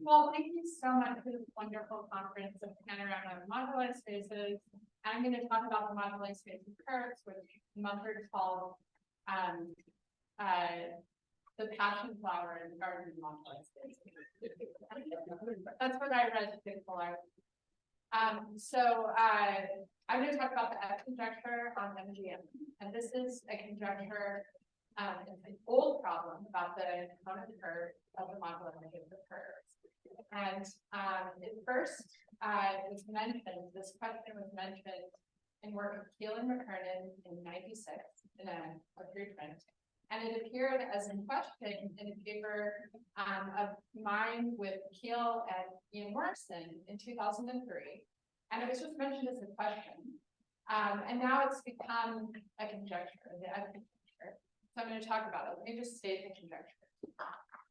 Well, thank you so much for this wonderful conference of panorama moduli spaces. I'm going to talk about the moduli space of curves, which Mumford called the passion flower in the garden moduli space. That's what I read in Big I'm going to talk about the F-Conjecture on MGM, and this is a conjecture. It's an old problem about the component curve of the moduli of the curves. And it first was mentioned, this question was mentioned in work of Keel and McKernan in '96 in a preprint. And it appeared as in question in a paper of mine with Keel and Ian Morrison in 2003. And it was just mentioned as a question. And now it's become a conjecture, the F-Conjecture. So I'm going to talk about it. Let me just state the conjecture.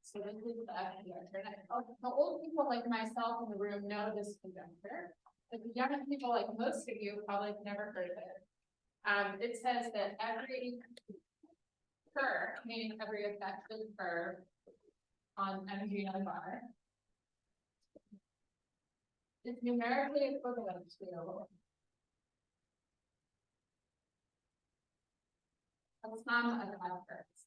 So this is the F-Conjecture. And the old people like myself in the room know this conjecture. But the young people, like most of you, probably have never heard of it. It says that every curve, meaning every effective curve on MGM bar, is numerically equivalent to a sum of F curves.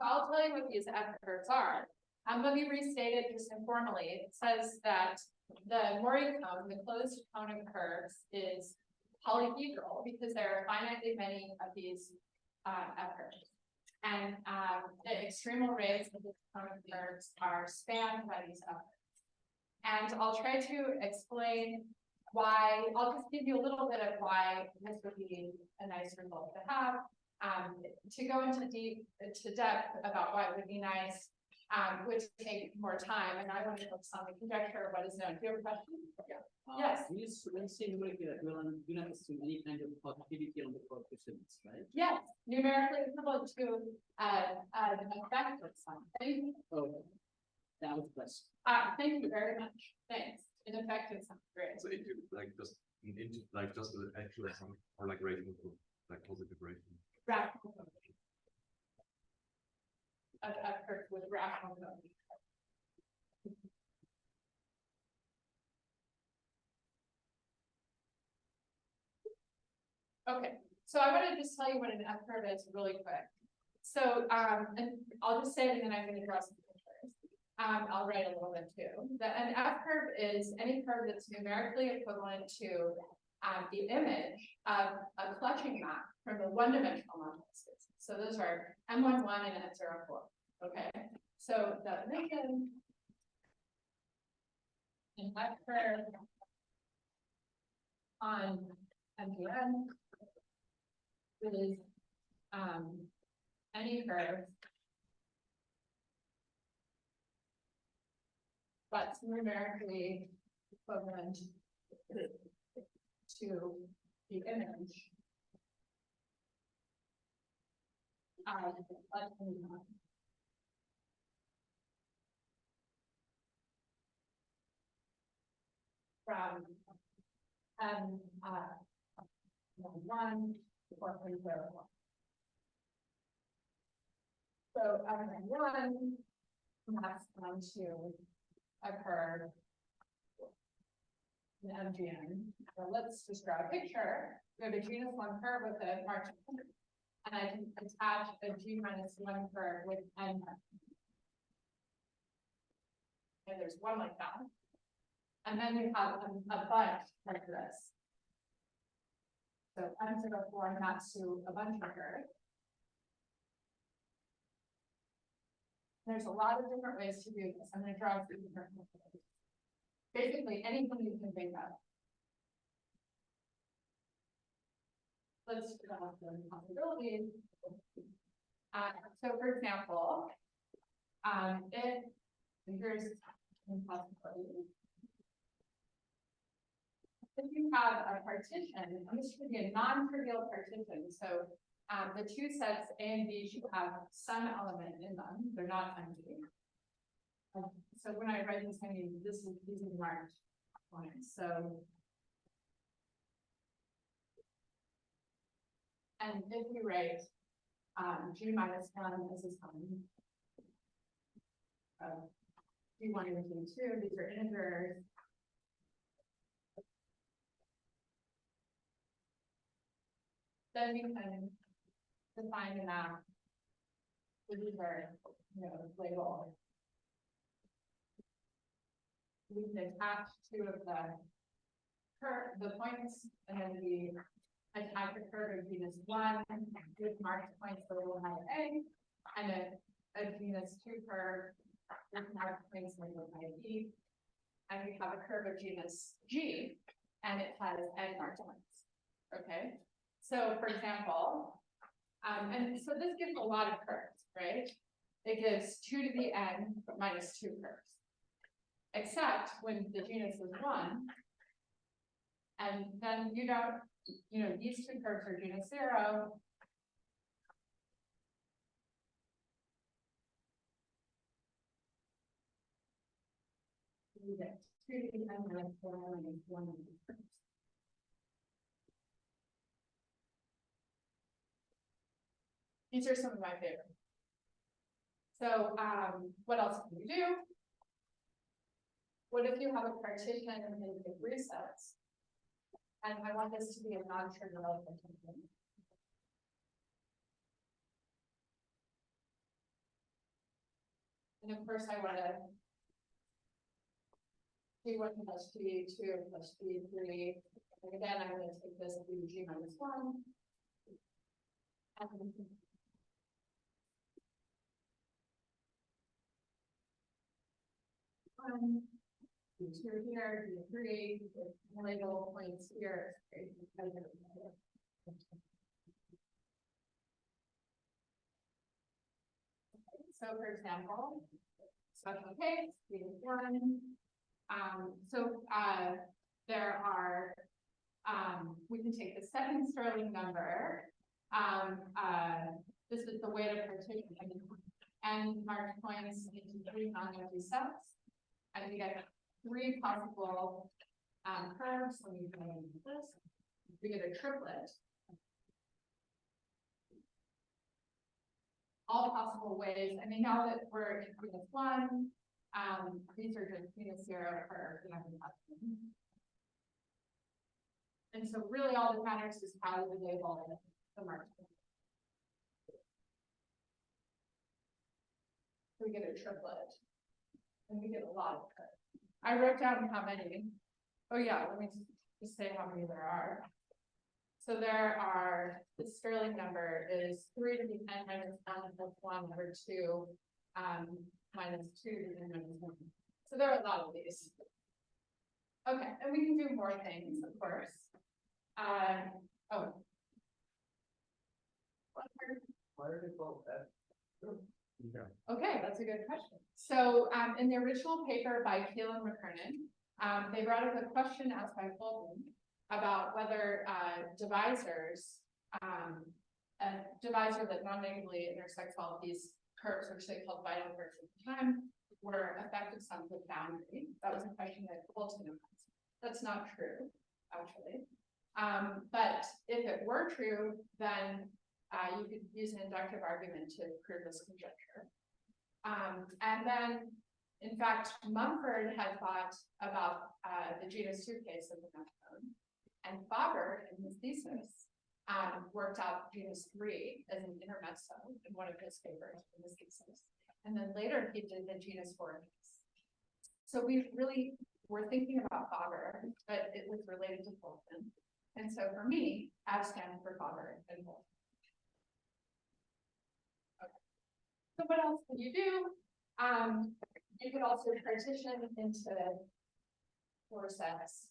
So I'll tell you what these F curves are. Let me restate it just informally. It says that the Mori cone, the closed cone of curves, is polyhedral because there are finitely many of these F curves. And the extremal rays of the cone of curves are spanned by these F curves. And I'll try to explain why. I'll just give you a little bit of why this would be a nice result to have. To go into depth about why it would be nice would take more time, and I want to focus on the conjecture of what is known. Do you have a question? Yeah. Yes. When you say numerically equivalent, you don't assume any kind of positivity on the coefficients, right? Yes, numerically equivalent to an effective sum. Oh, that was the question. Thank you very much. Thanks. An effective sum. Great. So into just an actual sum or like rating like positive rating. Rational a curve with rational code. Okay, so I want to just tell you what an F curve is really quick. So, and I'll just say it and then I'm going to draw some pictures. I'll write a little bit too. An F curve is any curve that's numerically equivalent to the image of a clutching map from the one-dimensional moduli space. So those are M11 and M04. Okay, so definition in F curve on MGM is any curve that's numerically equivalent to the image of the clutching map from M1 to 4.01. So M1 maps onto a curve in MGN. So let's just draw a picture. We have a genus 1 curve with a margin, and I can attach a G-1 curve with N. And there's one like that. And then you have a bunch like this. So M04 maps to a bunch of curves. There's a lot of different ways to do this. I'm going to draw a few different ways. Basically, anything you can think of. Let's develop the possibilities. So, for example, here's a possibility. If you have a partition, and this should be a non-trivial partition, so the two sets A and B should have some element in them. They're not empty. So when I write this, I mean these are marked points. So And if you write G minus 1 as a sum of G1 and G2, these are integers. Then we can define the map with these are, label. We can attach two of the points, and then we attach a curve of genus 1 with marked points labeled A, and a genus 2 curve with marked points labeled E, and we have a curve of genus G, and it has N marked points. Okay, so for example, and so this gives a lot of curves, right? It gives 2 to the N minus 2 curves. Except when the genus is 1, and then you don't, these two curves are genus 0. You get 2 to the N minus 4 minus 1 curves. These are some of my favorites. So what else can you do? What if you have a partition in the resets? And I want this to be a non-trivial partition. And of course, I want to G1 plus G2 plus G3. And again, I'm going to take this to G minus 1. And D2 here, D3, label points here. So for example, special case, D1. There are, we can take the second Stirling number. This is the way to partition and mark points into 3 non-empty sets. And we get 3 possible curves. Let me do this. We get a triplet. All possible ways. I mean, now that we're in genus 1, these are just genus 0 for and so really all that matters is how we label the mark. We get a triplet. And we get a lot of curves. I wrote down how many. Oh yeah, let me just say how many there are. So there are, the Stirling number is 3 to the N minus 1 plus 1 over 2 minus 2 to the N minus 1. So there are a lot of these. Okay, and we can do more things, of course. Why are they called that? Okay, that's a good question. So in the original paper by Keel and McKernan, they brought up a question asked by Fulton about whether divisors, a divisor that non-negatively intersects all of these curves, which they called vital curves at the time, were effective sums with boundary. That was a question that Fulton asked. That's not true, actually. But if it were true, then you could use an inductive argument to prove this conjecture. And then, in fact, Mumford had thought about the genus 2 case of the method, and Faber, in his thesis, worked out genus 3 as an intermezzo in one of his papers in his thesis. And then later he did the genus 4 case. So we really were thinking about Faber, but it was related to Fulton. And so for me, I stand for Faber and Fulton. So what else can you do? You could also partition into 4 sets.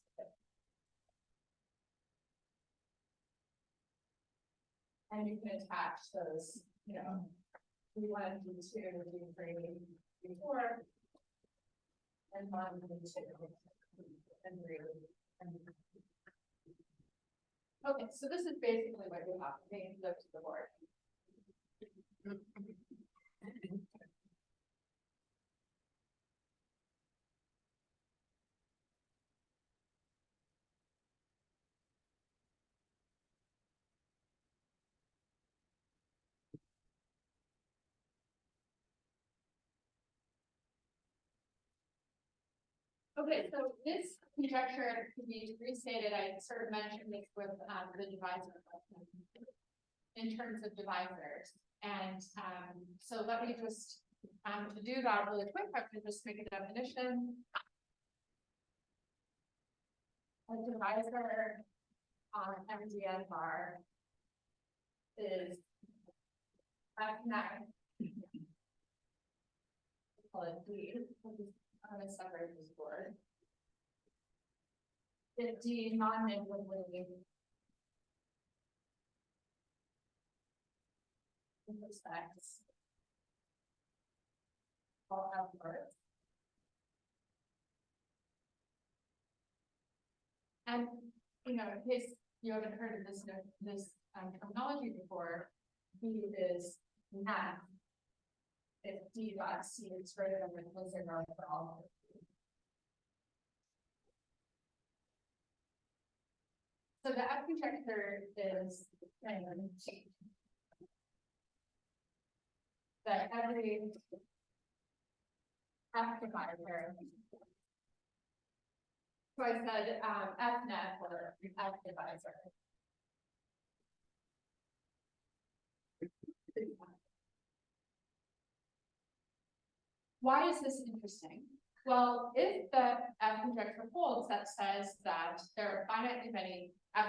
And you can attach those, D1, D2, D3, D4, and 1, D2, and 3. Okay, so this is basically what you have to look to the board. Okay, so this conjecture could be restated. I sort of mentioned this with the divisor question in terms of divisors. And so let me just to do that really quick, I can just make a definition. A divisor on MGN bar is F9. Call it D. I'm going to separate this board. If D non-negatively intersects all outwards. And you know, in case you haven't heard of this terminology before, B is math. If D dot C is greater than or equal to 0 for all. So the F-Conjecture is that every F divisor. So I said F-net or F divisor. Why is this interesting? Well, if the F-Conjecture holds, that says that there are finitely many F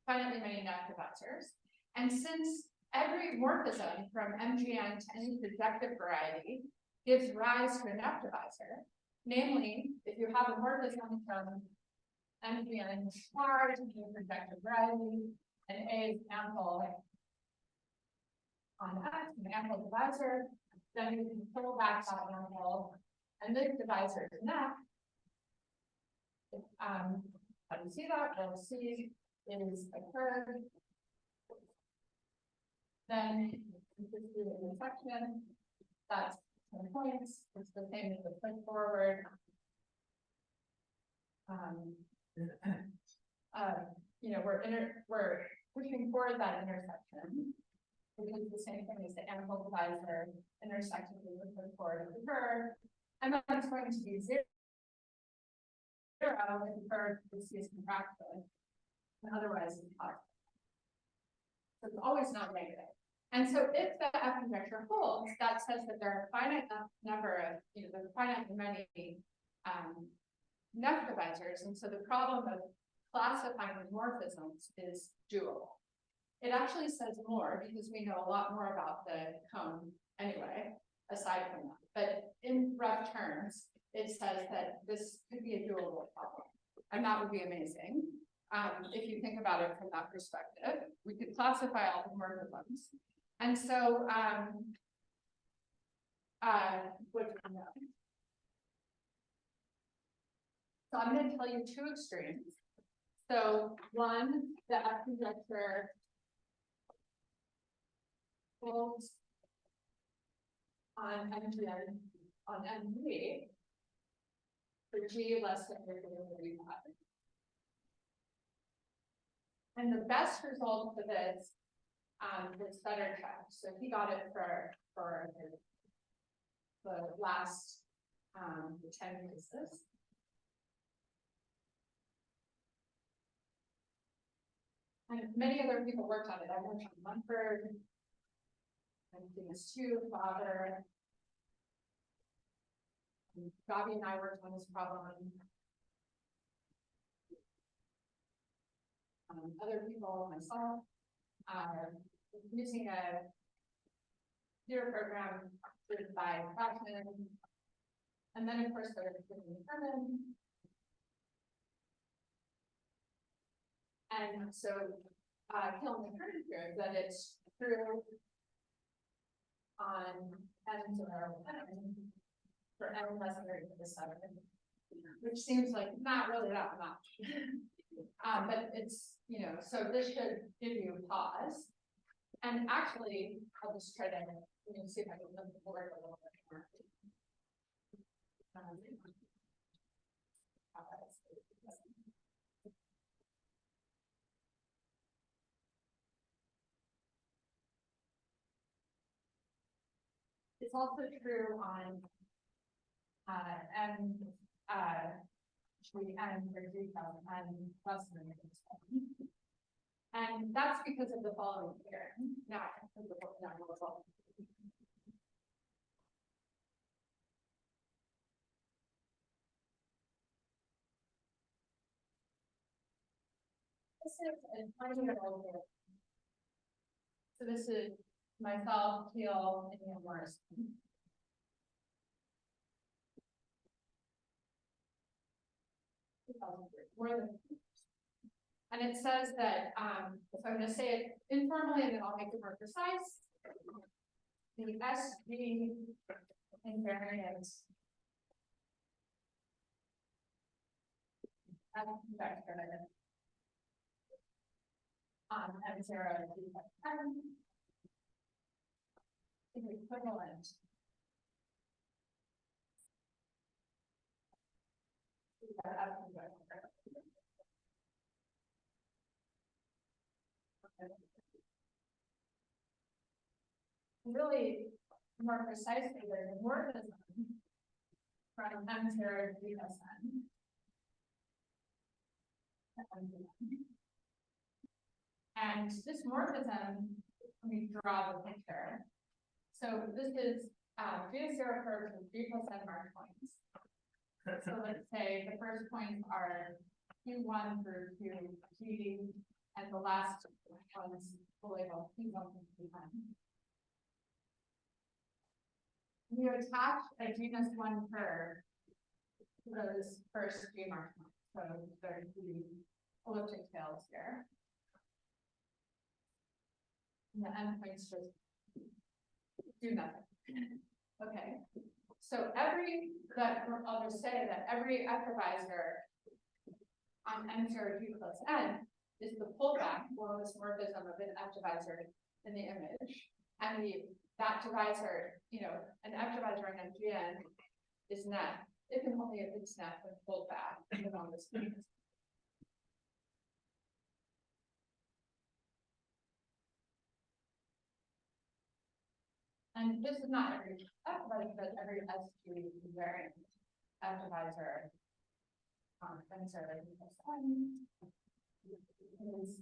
divisors, and since every morphism from MGN to any projective variety gives rise to an F divisor, namely, if you have a morphism from MGN star to a projective variety, and A is ample on F, an ample divisor, then you can pull back that ample, and this divisor is an F. How do you see that? Well, C is a curve. Then this is the intersection. That's 10 points. It's the same as the push forward. You know, we're pushing forward that intersection. Because the same thing as the ample divisor intersecting with the push forward of the curve. And then it's going to be 0 if the curve is contracted. And otherwise it's positive. So it's always not negative. And so if the F-Conjecture holds, that says that there are a finite number of, you know, there's finite many F divisors. And so the problem of classifying morphisms is doable. It actually says more because we know a lot more about the cone anyway, aside from that. But in rough terms, it says that this could be a doable problem. And that would be amazing. If you think about it from that perspective, we could classify all the morphisms. And so, what do we know? So I'm going to tell you two extremes. So one, the F-Conjecture holds on MGN on MG for G less than or equal to 35. And the best result for this was better check. So he got it for the last 10 cases. And many other people worked on it. I worked on Munford, I'm doing this too, Father. Bobby and I worked on this problem. Other people, myself, using a computer program written by Bachman. And then, of course, there's determined. And so, Killen proved that it's true on n to the n for n less than or equal to 7, which seems like not really that much. But it's, you know, so this should give you a pause. And actually, I'll just try to see if I can move the board a little bit more. It's also true on the n for detail and less than -1. And that's because of the following here, not because of the result. This is a 20-year-old here. So this is myself, Teal, and Neil Morris. More than, and it says that, so I'm going to say it informally and then I'll make it more precise. The SG invariance F-Conjecture on M0 is equivalent to the F-Conjecture. Really, more precisely, there's a morphism from M0 to N. And this morphism, let me draw the picture. So this is G0 curves with G plus N mark points. So let's say the first points are Q1 through QG, and the last ones will label Q1 through Q10. You attach a genus 1 curve to those first G mark points. So there's the elliptic tails here. And the endpoints just do nothing. Okay. So I'll just say that every F-divisor on M0 G plus N is the pullback or this morphism of an F-divisor in the image. And that divisor, an F-divisor on MGN is net, if and only if it's net when pulled back along this piece. And this is not every F-divisor, but every SG invariant F-divisor on M0 G plus N is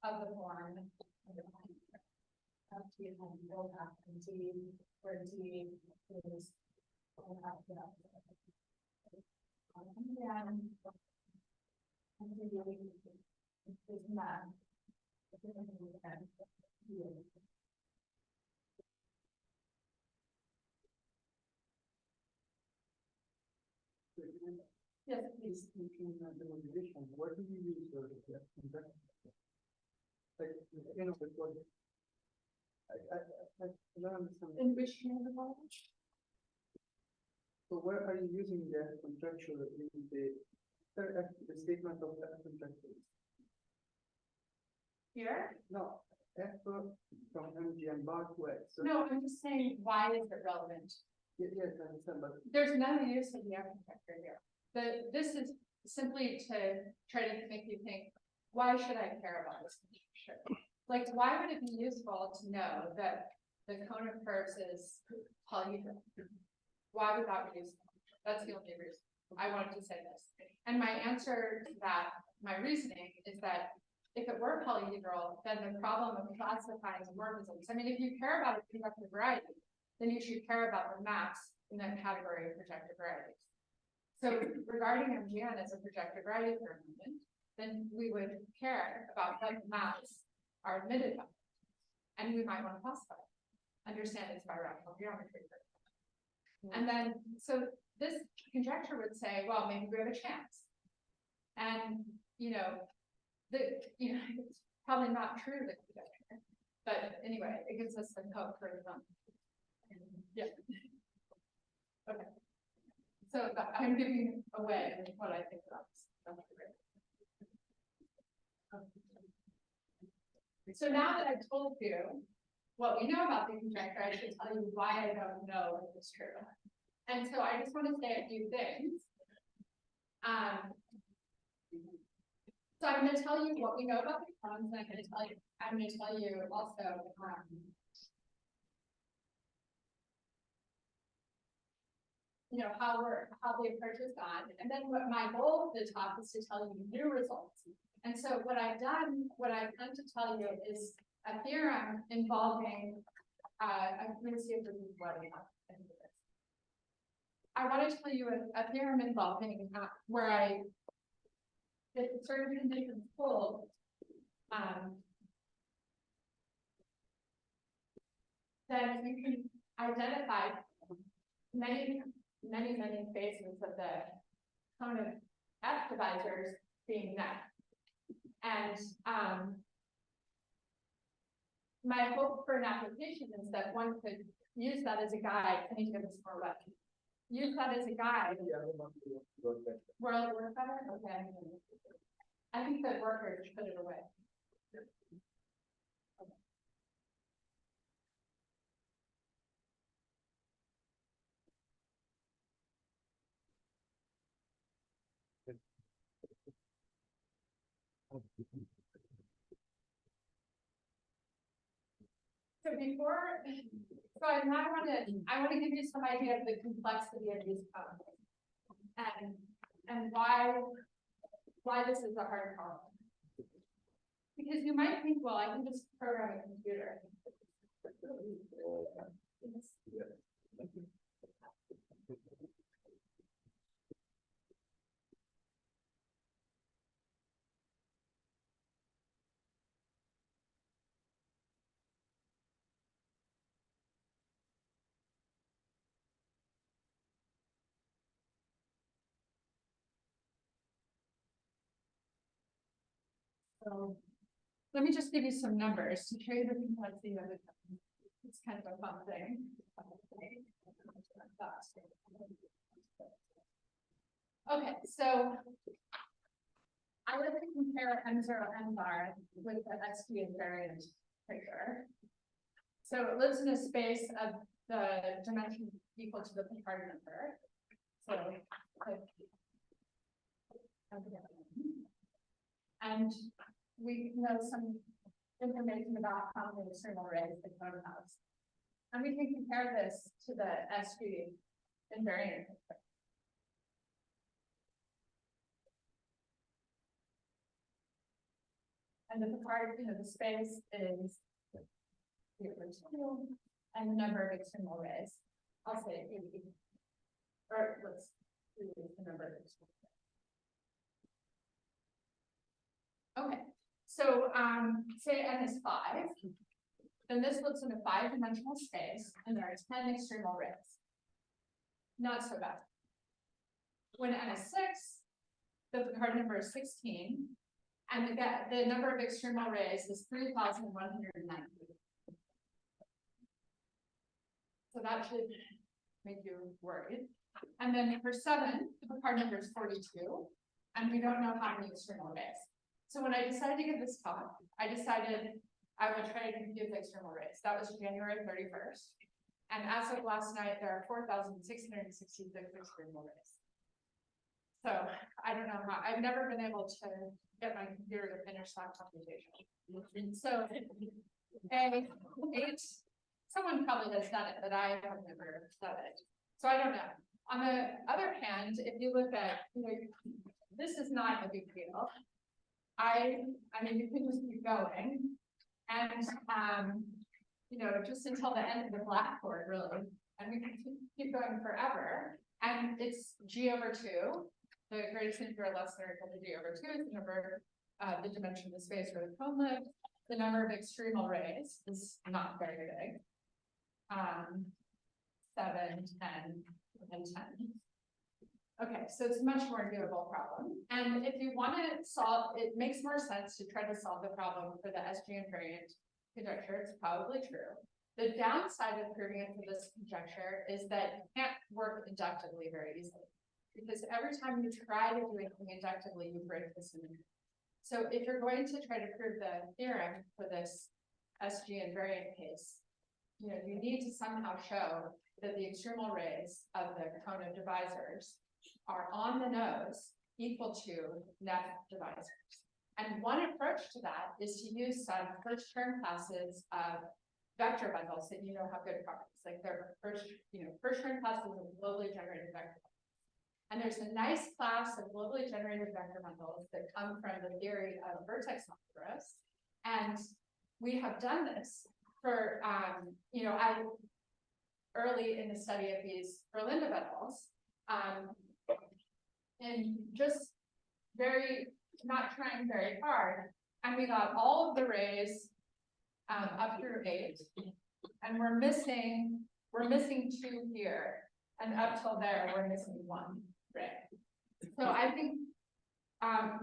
of the form of T and build up and T, where T is build up and is not. Yes, please. What do you use for the conjecture? Like, I don't understand. In which kind of knowledge? So where are you using the conjecture in the statement of the conjecture? Here? No, F from MG and bar to X. So, No, I'm just saying, why is it relevant? yes, I understand, but There's no use of the F-conjecture here. This is simply to try to make you think, why should I care about this conjecture? Like, why would it be useful to know that the cone of curves is polyhedral? Why would that be useful? That's the only reason I wanted to say this. And my answer to that, my reasoning is that if it were polyhedral, then the problem of classifying morphisms, I mean, if you care about a projective variety, then you should care about the maps in that category of projective varieties. So regarding MGN as a projective variety for a moment, then we would care about what maps are admitted by, and we might want to classify it, understand its birational geometry. And then, so this conjecture would say, well, maybe we have a chance. And, it's probably not true, the conjecture. But anyway, it gives us some hope for them. Yeah. Okay. So I'm giving away what I think about this. So now that I've told you what we know about the conjecture, I should tell you why I don't know if it's true. And so I just want to say a few things. So I'm going to tell you what we know about the cones, and I'm going to tell you also how the approach has gone. And then what my goal of the talk is to tell you new results. And so what I've done to tell you is a theorem involving, I'm going to see if this is what I want to tell you a theorem involving where if certain conditions hold, then you can identify many phases of the cone of F divisors being met. And my hope for an application is that one could use that as a guide. I need to give this more wet. Use that as a guide. Will it work better? Okay. I think that workers should put it away. So I want to give you some idea of the complexity of these problems and why this is a hard problem. Because you might think, well, I can just program a computer. So let me just give you some numbers to show you the complexity of it. It's kind of a fun thing. Okay, so I would compare M0 M bar with the SG invariant picture. So it lives in a space of the dimension equal to the Picard number. So and we know some information about how many external rays the cone has. And we can compare this to the SG invariant. And the Picard, the space is the original and the number of external rays. I'll say 80. Or let's do the number of external rays. Okay, so say n is 5, then this looks in a 5-dimensional space, and there are 10 external rays. Not so bad. When n is 6, the Picard number is 16, and the number of external rays is 3,190. So that should make you worried. And then for 7, the Picard number is 42, and we don't know how many external rays. So when I decided to give this talk, I decided I would try to compute the external rays. That was January 31st. And as of last night, there are 4,666 external rays. So I don't know how, I've never been able to get my computer to finish that computation. So someone probably has done it, but I have never done it. So I don't know. On the other hand, if you look at, this is not a big deal. I mean, you can just keep going, and just until the end of the blackboard, really, and we can keep going forever. And it's G over 2. The greatest integer less than or equal to G over 2 is the number, the dimension of the space where the cone lives. The number of extremal rays is not very big. 7, 10, and 10. Okay, so it's a much more doable problem. And if you want to solve, it makes more sense to try to solve the problem for the SG invariant conjecture. It's probably true. The downside of proving it for this conjecture is that you can't work inductively very easily. Because every time you try to do anything inductively, you break the symmetry. So if you're going to try to prove the theorem for this SG invariant case, you need to somehow show that the external rays of the cone of divisors are on the nose equal to net divisors. And one approach to that is to use some first term classes of vector bundles that you know have good properties, like they're first order classes of globally generated vector bundles. And there's a nice class of globally generated vector bundles that come from the theory of vertex multiverse. And we have done this for, early in the study of these Berlin bundles, and just not trying very hard. And we got all of the rays up through 8, and we're missing 2 here, and up till there we're missing 1 ray. So I think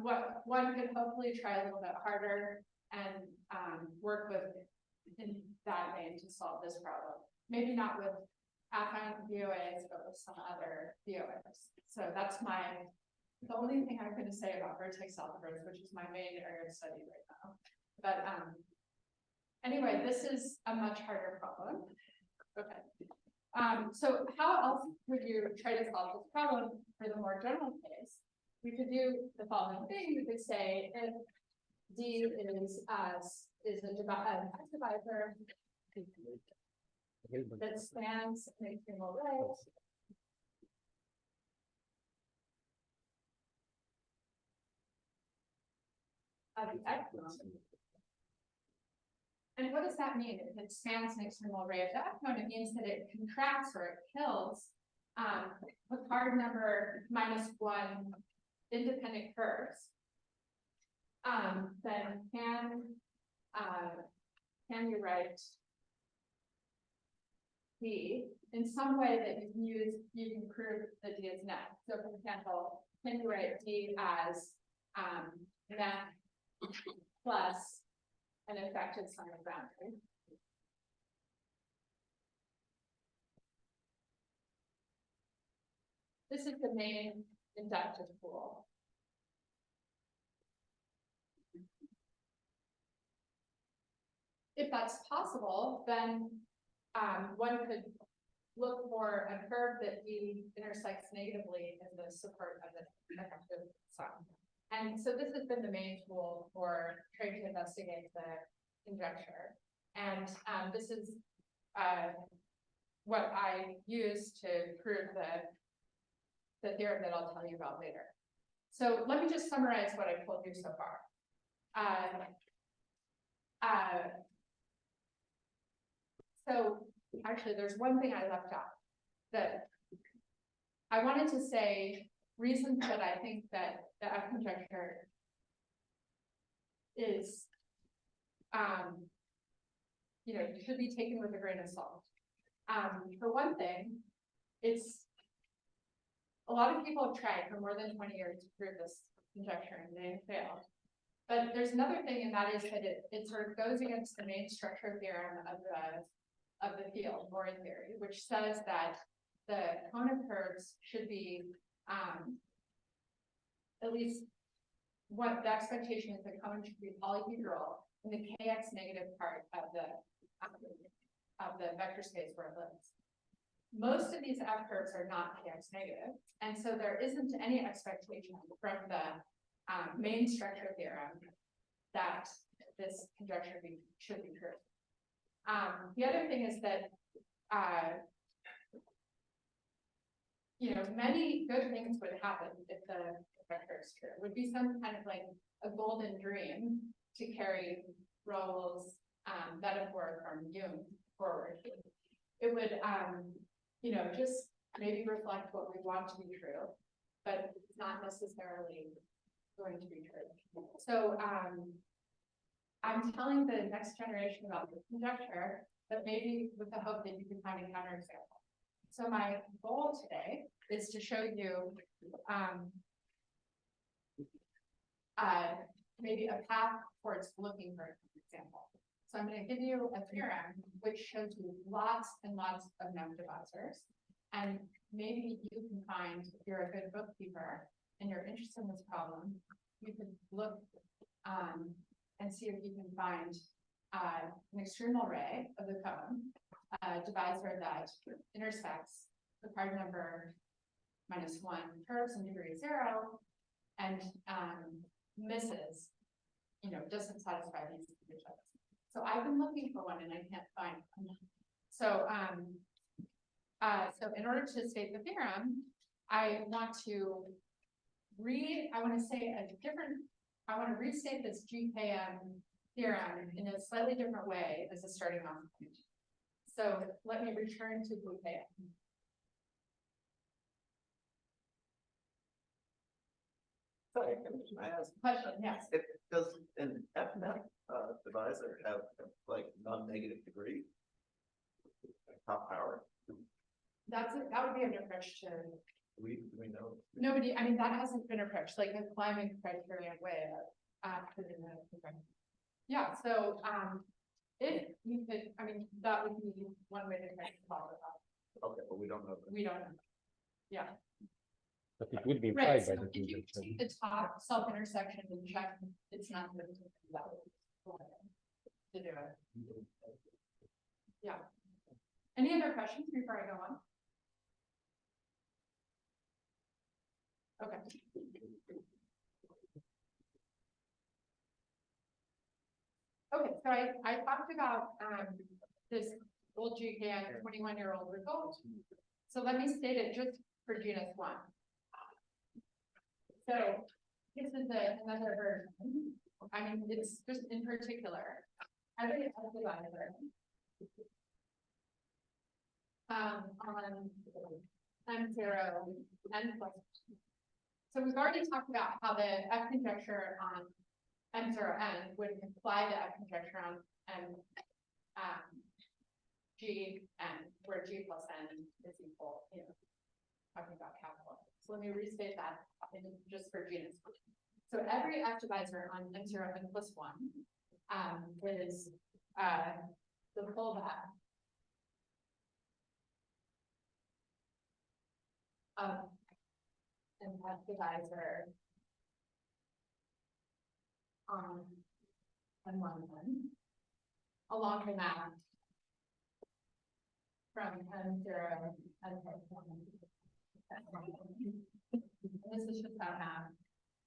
what one could hopefully try a little bit harder and work with in that vein to solve this problem. Maybe not with affine VOAs, but with some other VOAs. So that's the only thing I'm going to say about vertex algebras, which is my main area of study right now. But anyway, this is a much harder problem. Okay. So how else would you try to solve this problem for the more general case? We could do the following thing. We could say if D is a divisor that spans an extremal ray. And what does that mean if it spans an extremal ray of the F-cone? It means that it contracts or it kills Picard number -1 independent curves. Then can you write D in some way that you can prove that D is net? So for example, can you write D as net plus an effective sign of boundary? This is the main inductive pool. If that's possible, then one could look for a curve that D intersects negatively in the support of the effective sign. And so this has been the main tool for trying to investigate the conjecture. And this is what I use to prove the theorem that I'll tell you about later. So let me just summarize what I've told you so far. So actually, there's one thing I left out that I wanted to say reasons that I think that the F-conjecture is, should be taken with a grain of salt. For one thing, a lot of people have tried for more than 20 years to prove this conjecture and they failed. But there's another thing, and that is that it sort of goes against the main structure theorem of the field, Boring theory, which says that the cone of curves should be at least what the expectation is the cone should be polyhedral in the kx negative part of the vector space where it lives. Most of these F curves are not kx negative, and so there isn't any expectation from the main structure theorem that this conjecture should be true. The other thing is that many good things would happen if the vector is true. It would be some kind of like a golden dream to carry Raoul's metaphor from Jung forward. It would, just maybe reflect what we want to be true, but it's not necessarily going to be true. So I'm telling the next generation about this conjecture, but maybe with the hope that you can find a counterexample. So my goal today is to show you maybe a path towards looking for an example. So I'm going to give you a theorem which shows you lots and lots of known divisors. And maybe you can find, if you're a good bookkeeper and you're interested in this problem, you could look and see if you can find an extremal ray of the cone, a divisor that intersects the card number -1 curves in degree 0 and misses, doesn't satisfy these conditions. So I've been looking for one and I can't find one. So, so in order to state the theorem, I want to say a different, I want to restate this GKM theorem in a slightly different way as a starting off point. So let me return to GKM. Sorry, can I ask, Question, yes. does an FNet divisor have like non-negative degree? Like top power? That would be an approach to, Do we know? nobody, I mean, that hasn't been approached, like a climbing criteria way of, putting the, yeah, so, if you could, I mean, that would be one way to try to follow it up. Okay, but we don't know. We don't know. Yeah, But it would be right, implied so by the if you conjecture. take the top self-intersection and check, it's not good to do it. Yeah. Any other questions before I go on? Okay. Okay, so I talked about this old GKN 21-year-old result. So let me state it just for genus 1. So this is another version. I mean, it's just in particular. Every divisor on M0 n plus. So we've already talked about how the F-conjecture on M0n would imply the F-conjecture on Gn, where G plus n is equal, talking about capital. So let me restate that just for genus. So every F divisor on M0 n plus 1 is the pullback of an F divisor on M1 along the map from M0 n plus 1. This is just how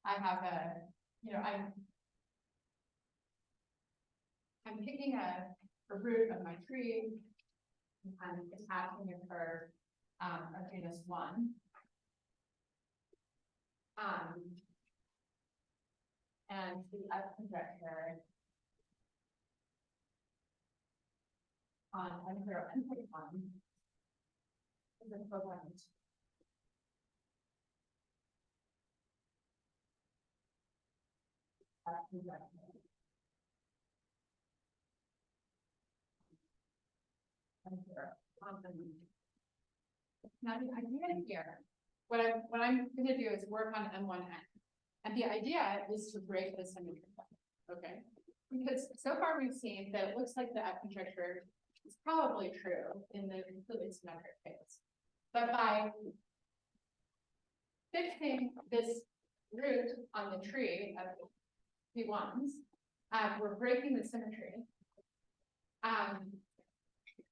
I have I'm picking a root of my tree. I'm attaching a curve of genus 1. And the F-conjecture on M0 n plus 1 is equivalent F-conjecture. Now the idea here, what I'm going to do is work on M1n, and the idea is to break the symmetry, okay? Because so far we've seen that it looks like the F-conjecture is probably true in the completely symmetric case, but by fixing this root on the tree of P1s, we're breaking the symmetry.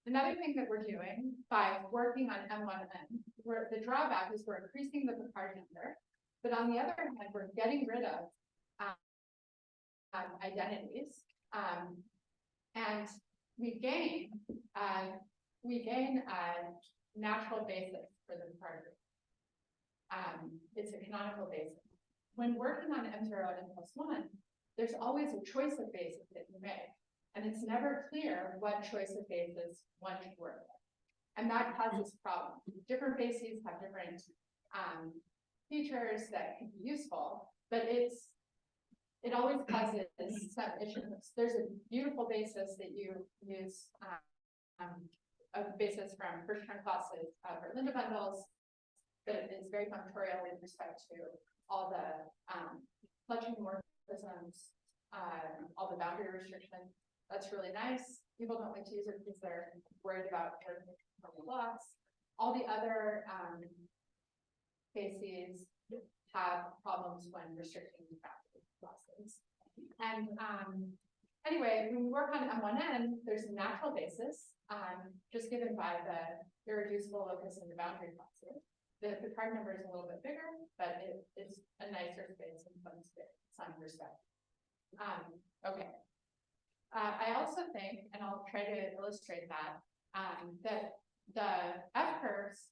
Another thing that we're doing by working on M1n, where the drawback is we're increasing the Picard number, but on the other hand, we're getting rid of identities, and we gain a natural basis for the Picard group. It's a canonical basis. When working on M0 n plus 1, there's always a choice of basis that you make. And it's never clear what choice of basis one should work with. And that causes problems. Different bases have different features that can be useful, but it always causes some issues. There's a beautiful basis that you use, a basis from first-term classes for Linda bundles that is very functorial with respect to all the clutching morphisms, all the boundary restrictions. That's really nice. People don't like to use it because they're worried about blocks. All the other bases have problems when restricting boundary classes. And anyway, when we work on M1n, there's a natural basis just given by the irreducible locus in the boundary classes. The Picard number is a little bit bigger, but it is a nicer space in some respect. Okay. I also think, and I'll try to illustrate that, that the F curves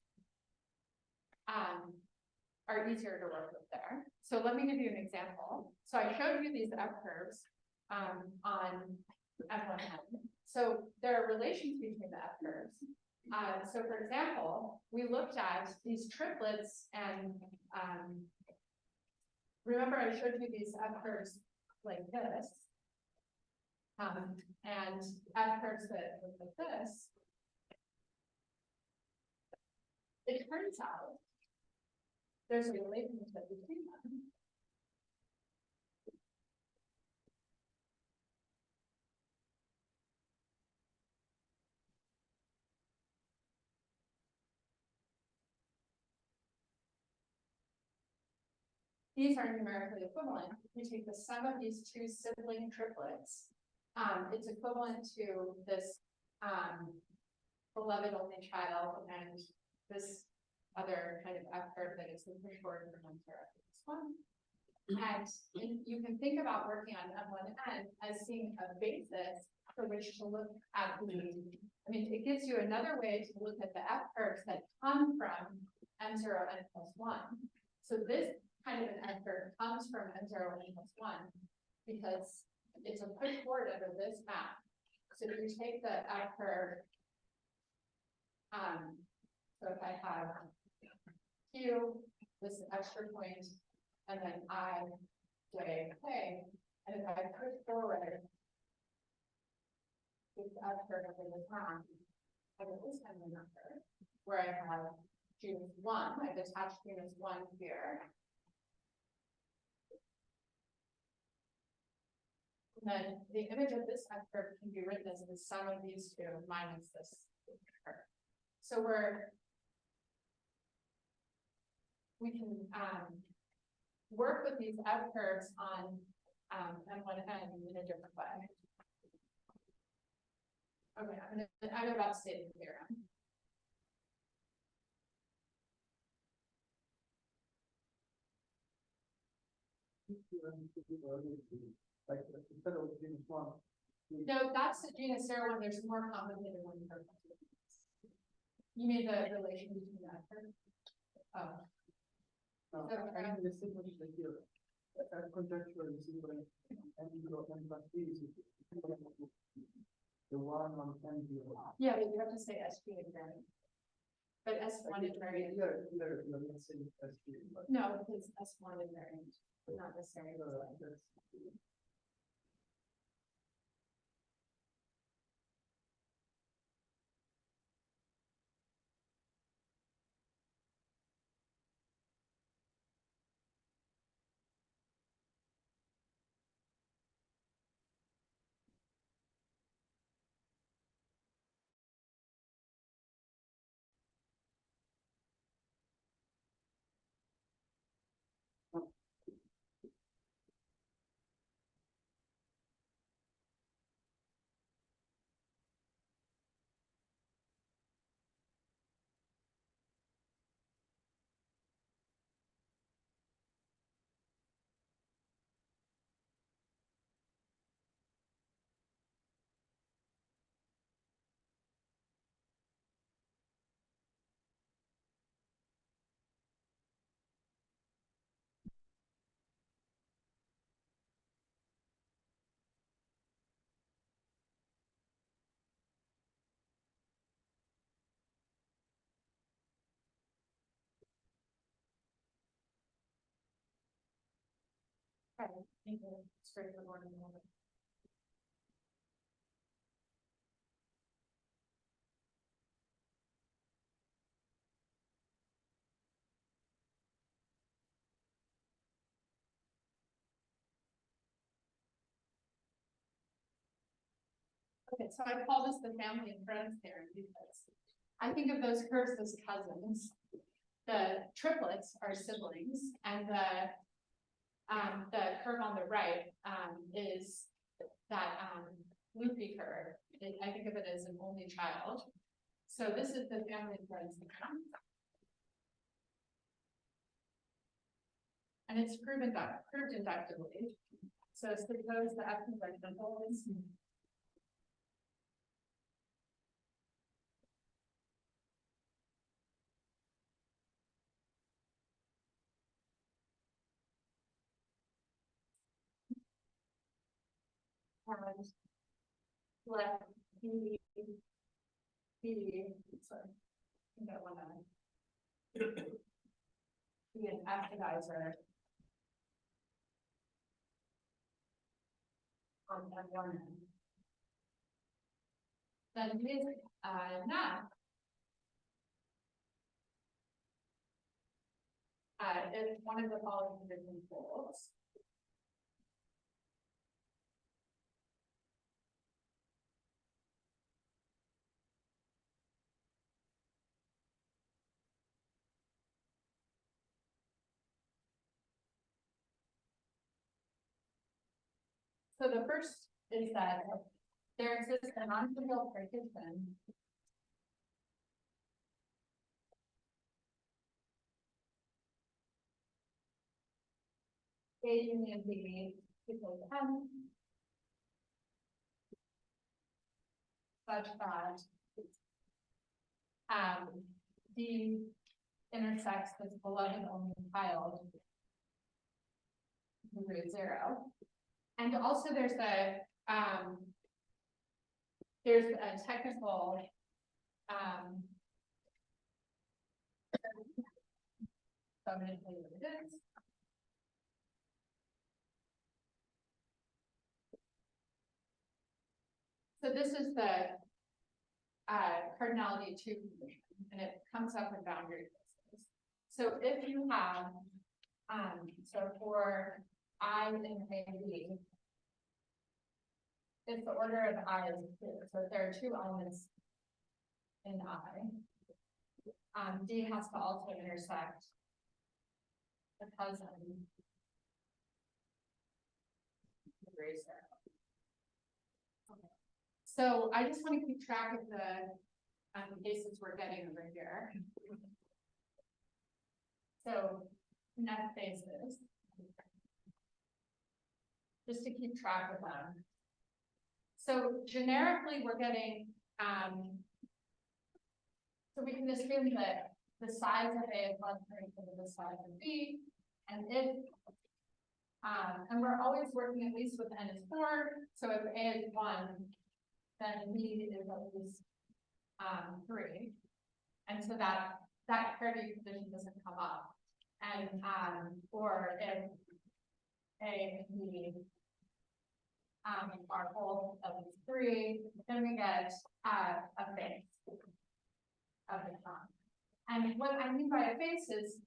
are easier to work with there. So let me give you an example. So I showed you these F curves on F1N. So there are relations between the F curves. So for example, we looked at these triplets and remember I showed you these F curves like this. And F curves that look like this. It turns out there's a relationship between them. These are numerically equivalent. You take the sum of these two sibling triplets. It's equivalent to this beloved only child and this other kind of F curve that is super short and this one. And you can think about working on M1N as seeing a basis for which to look at the, I mean, it gives you another way to look at the F curves that come from M0 n plus 1. So this kind of an F curve comes from M0 n plus 1 because it's a push forward under this map. So if you take the F curve, so if I have Q, this extra point, and then I, J, K, and if I push forward this F curve over this map, I get this kind of number where I have genus 1, I've attached genus 1 here. And then the image of this F curve can be written as the sum of these two minus this curve. So we can work with these F curves on M1N in a different way. Okay, I'm about to state the theorem. Like instead of genus 1. No, that's the genus 0 one. There's a more complicated one. You mean the relation between that curve? Oh. No, So, I mean the same much like here. F-Conjecture is equal and n plus b is equal to the 1 on n0. Yeah, but you have to say SQ invariant. But S1 invariant. Here, you're not saying SQ, but No, because S1 invariant, not necessarily. that's Thank you. Straight for one moment. Okay, so I call this the family and friends theorem because I think of those curves as cousins. The triplets are siblings, and the curve on the right is that loopy curve. I think of it as an only child. So this is the family and friends theorem. And it's proved inductively. So suppose the F-conjecture holds, let B be, sorry, I don't wanna be an F divisor on one end. Then this not if one of the following conditions holds. So the first is that there exists a non-trivial prediction A union B equals M such that D intersects this beloved only child root 0. And also there's a technical so I'm going to tell you what it is. So this is the cardinality 2 condition, and it comes up in boundary cases. So if you have so for I in A and B, if the order of I is 2, so if there are 2 elements in I, D has to also intersect the cousin degree 0. So I just want to keep track of the cases we're getting over here. So net basis, just to keep track of them. So generically, we're getting so we can assume that the size of A is less than or equal to the size of B, and if and we're always working at least with n is 4. So if A is 1, then B is at least 3, and so that parity condition doesn't come up. And or if A and B are both of these 3, then we get a face of the cone. And what I mean by a face is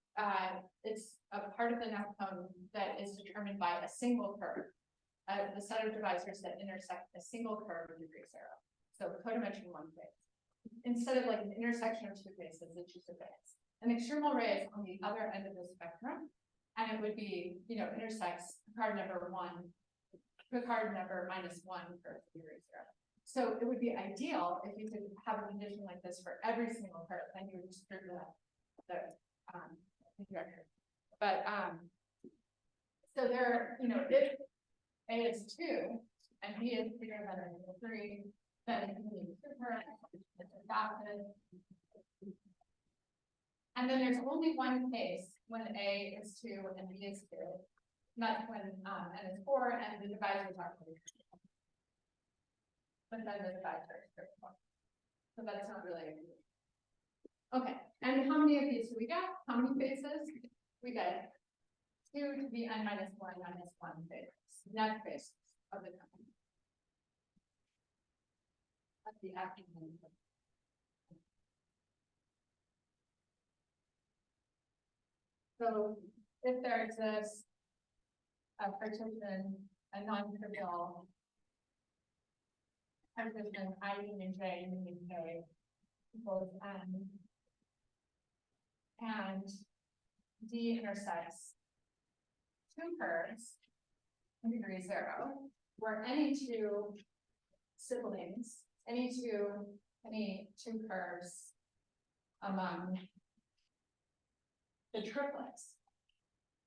it's a part of the cone that is determined by a single curve, the set of divisors that intersect a single curve of degree 0. So codimension 1 face. Instead of like an intersection of 2 faces, it's just a face. An extremal ray is on the other end of the spectrum, and it would be, intersects card number 1, card number -1 for degree 0. So it would be ideal if you could have a condition like this for every single curve, then you would distribute the conjecture. But so there, if A is 2 and B is bigger than 3, then it can be 2 curves, it's adopted. And then there's only one case when A is 2 and B is 2. That's when N is 4 and the divisors are 3. But then the divisor is 4. So that's not really a good. Okay, and how many of these do we get? How many faces? We get 2 to the N -1 -1 faces, net faces of the company. That's the active one. So if there exists a partition, a non-trivial partition I union J union K equals N, and D intersects 2 curves in degree 0, where any 2 siblings, any two curves among the triplets.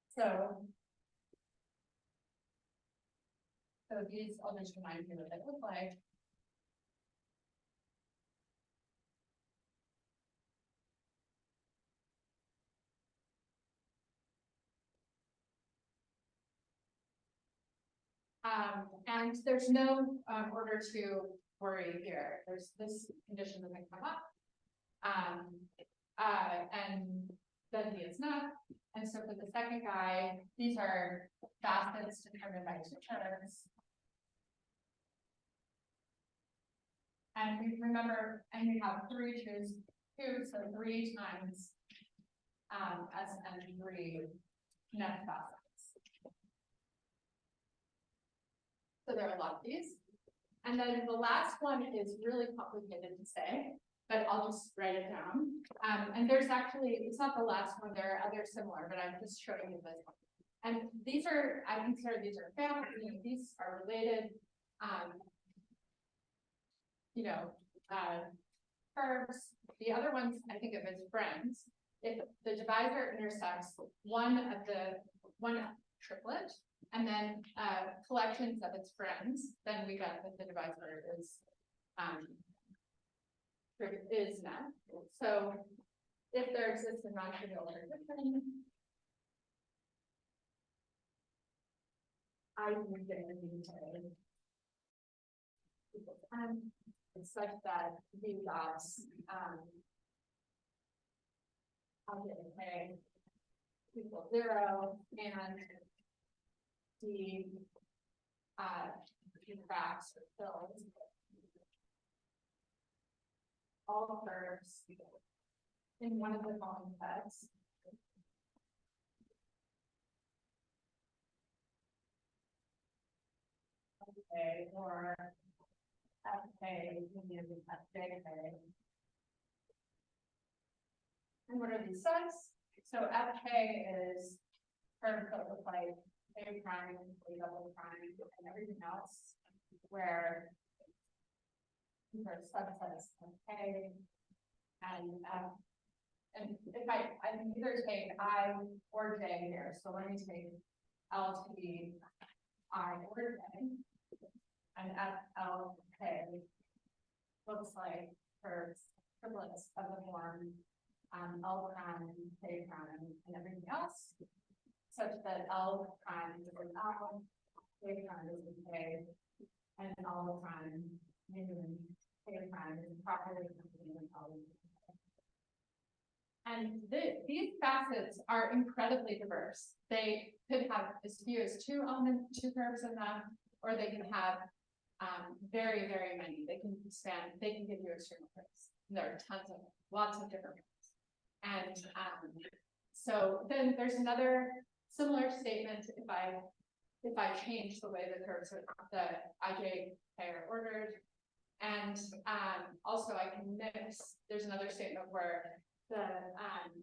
So these, I'll just remind you what they look like. And there's no order to worry here. There's this condition that can come up. And then D is not. And so for the second guy, these are facets determined by two terms. And we remember, and we have 3 choose 2, so 3 times SN3 net facets. So there are a lot of these. And then the last one is really complicated to say, but I'll just write it down. And there's actually, it's not the last one, there are others similar, but I'm just showing you this one. And these are, I consider these are family, these are related, curves. The other ones I think of as friends. If the divisor intersects one triplet, and then collections of its friends, then we get that the divisor is net. So if there exists a non-trivial order, I would get it's such that the GAUS okay equals 0 and the cracks or fills all curves in one of the following sets. Okay, or FK union FJK. And what are these sets? So FK is curves that look like A prime, A double prime, and everything else where these are subsets of K and F. And if I can either take I or J here, so let me take L to be I or J, and FLK looks like curves, triplets of the form L prime, K prime, and everything else, such that L prime is in L, K prime is in K, and L prime union K prime is properly contained in L. And these facets are incredibly diverse. They could have as few as 2 curves in them, or they can have very, very many. They can span, they can give you external curves. There are tons of, lots of different ones. And so then there's another similar statement if I change the way the curves are, the IJ are ordered. And also I can mix, there's another statement where the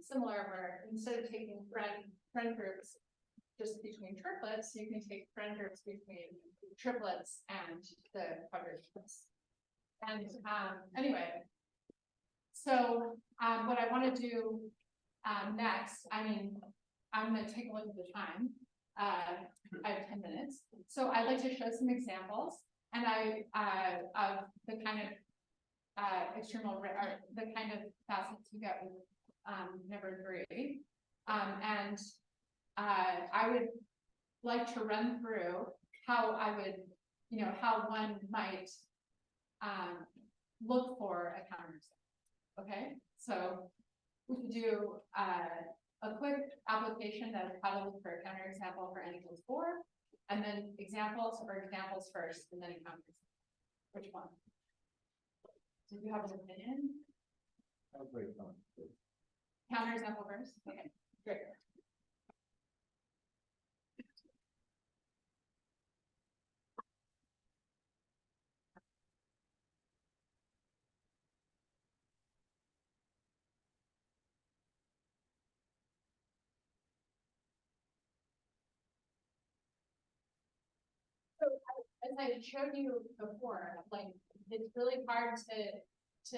similar where instead of taking friend groups just between triplets, you can take friend groups between triplets and the quadruplets. And anyway, so what I want to do next, I mean, I'm going to take a look at the time. I have 10 minutes. So I'd like to show some examples, and of the kind of external, or the kind of facets you get with number 3. And I would like to run through how I would, how one might look for a counterexample. Okay, so we could do a quick application of how to look for a counterexample for n equals 4, and then examples first, and then a counterexample. Which one? Do you have an opinion? Counterexample first? Okay, great. So as I showed you before, like it's really hard to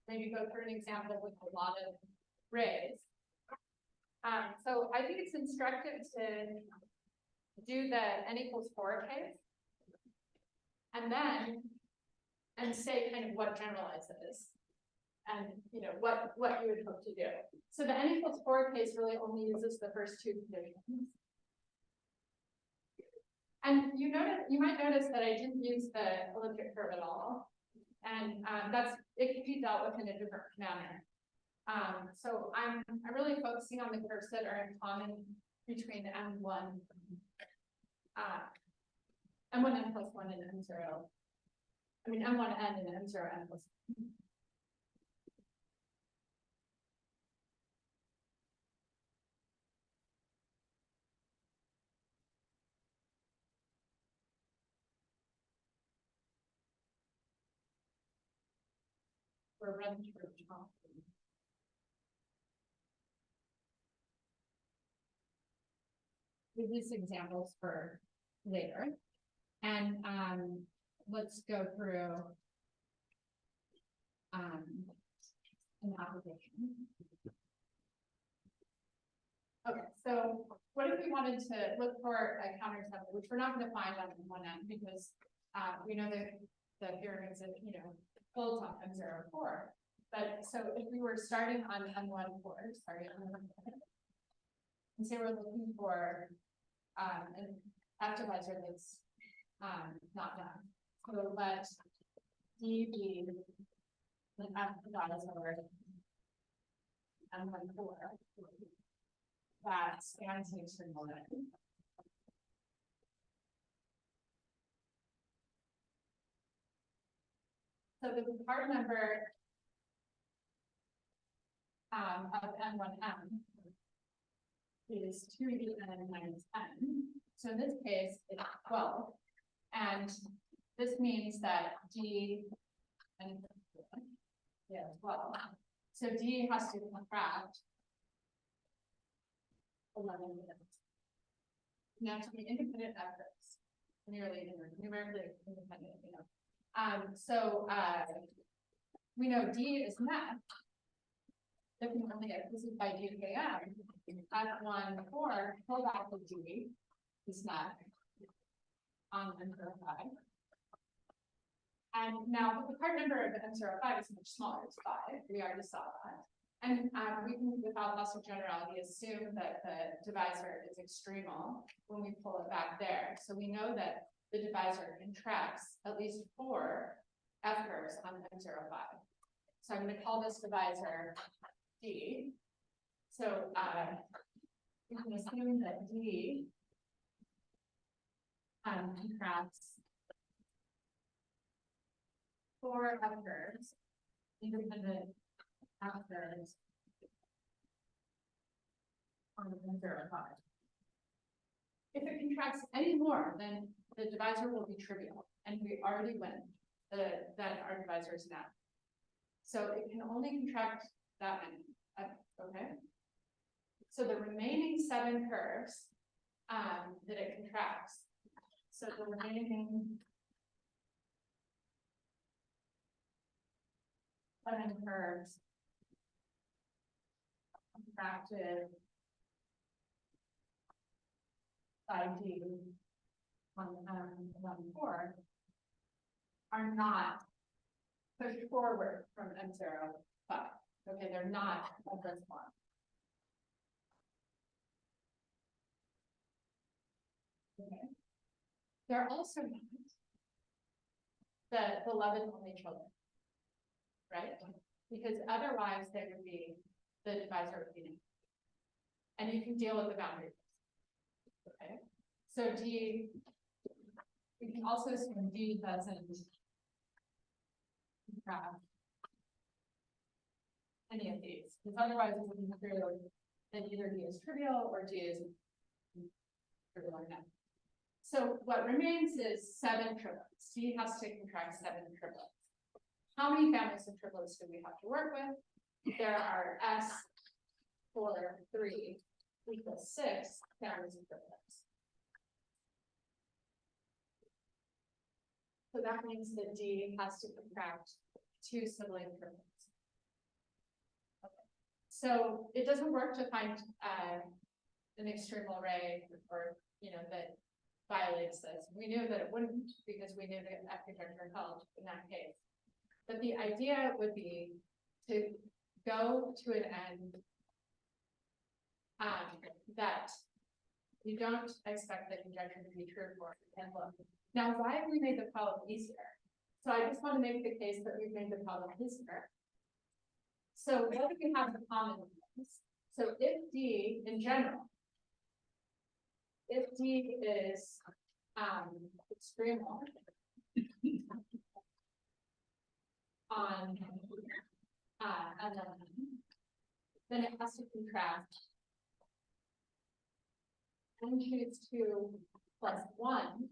maybe go through an example with a lot of rays. So I think it's instructive to do the n equals 4 case, and say kind of what generalizes, and what you would hope to do. So the n equals 4 case really only uses the first 2 conditions. And you might notice that I didn't use the elliptic curve at all. And it can be dealt with in a different manner. So I'm really focusing on the curves that are in common between M1, M1n plus 1 and M0. I mean M1n and M0n plus 1. We're running through the top. These examples for later. And let's go through an application. Okay, so what if we wanted to look for a counterexample, which we're not going to find on one end because we know that the pyramids of, built on M04. But so if we were starting on M14, and say we're looking for an F divisor that's not done. So let D be an F divisor M14 that spans the external line. So the part number of M1M is 2UN minus n. So in this case, it's 12. And this means that D and 12. So D has to contract 11 units. Now to be independent efforts, nearly numerically independent, So we know D is met. If we only get this is by DKM, F1,4 pull back of D is met on M05. And now the part number of M05 is much smaller, it's 5. We already saw that. And we can, without loss of generality, assume that the divisor is extremal when we pull it back there. So we know that the divisor contracts at least 4 F curves on M05. So I'm going to call this divisor D. So we can assume that D contracts 4 F curves, independent F curves on M05. If it contracts any more, then the divisor will be trivial, and we already win that our divisor is not. So it can only contract that many. Okay. So the remaining 7 curves that it contracts. So the remaining 7 curves contracted by D on M14 are not pushed forward from M05. Okay, they're not at this one. Okay. They're also not the 11 only children, right? Because otherwise they would be the divisor repeating. And you can deal with the boundaries. Okay, so D, we can also assume D doesn't have any of these, because otherwise it would be true that either D is trivial or D is trivial or not. So what remains is 7 triplets. D has to contract 7 triplets. How many families of triplets do we have to work with? There are S for 3 equals 6 families of triplets. So that means that D has to contract 2 sibling triplets. Okay. So it doesn't work to find an extreme array or that violates this. We knew that it wouldn't because we knew that F-Conjecture held in that case. But the idea would be to go to an end that You don't expect the conjecture to be true for and look. Now, why have we made the problem easier? So I just want to make the case that we've made the problem easier. So what do we have in common with this? So if D in general, if D is extremal on then it has to contract n choose 2 plus 1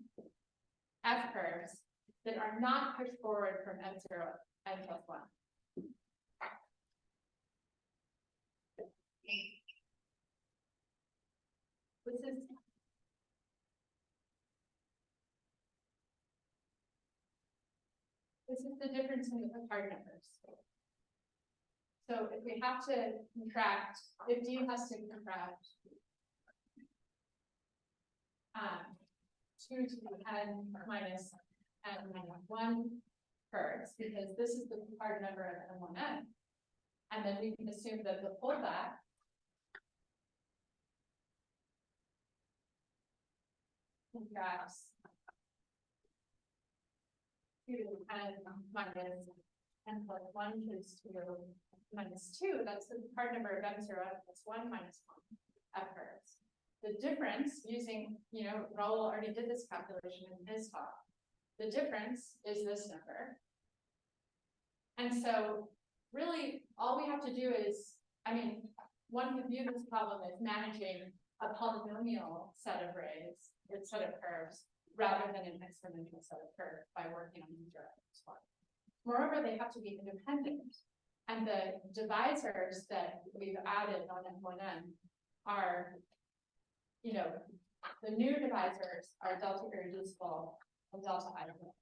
F curves that are not pushed forward from n0 n plus 1. This is the difference in the Picard numbers. So if we have to contract, if D has to contract 2 to the n minus n minus 1 curves, because this is the Picard number of n1n, and then we can assume that the pullback contracts 2 to the n minus n plus 1 is 2 minus 2. That's the Picard number of m0 plus 1 minus 1 F curves. The difference using, Raul already did this calculation in his talk. The difference is this number. And so really all we have to do is, one could view this problem as managing a polynomial set of rays, or set of curves, rather than an exponential set of curves by working on these one. Moreover, they have to be independent. And the divisors that we've added on n1n are, the new divisors are delta irreducible and delta identical.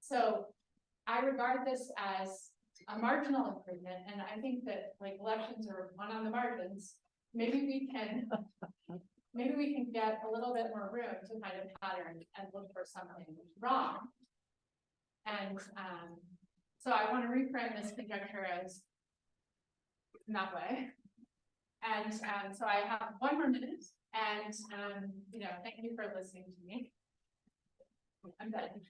So I regard this as a marginal improvement, and I think that elections are one on the margins. Maybe we can get a little bit more room to find a pattern and look for something wrong. And so I want to reframe this conjecture as in that way. And so I have 1 more minute, and thank you for listening to me. I'm done.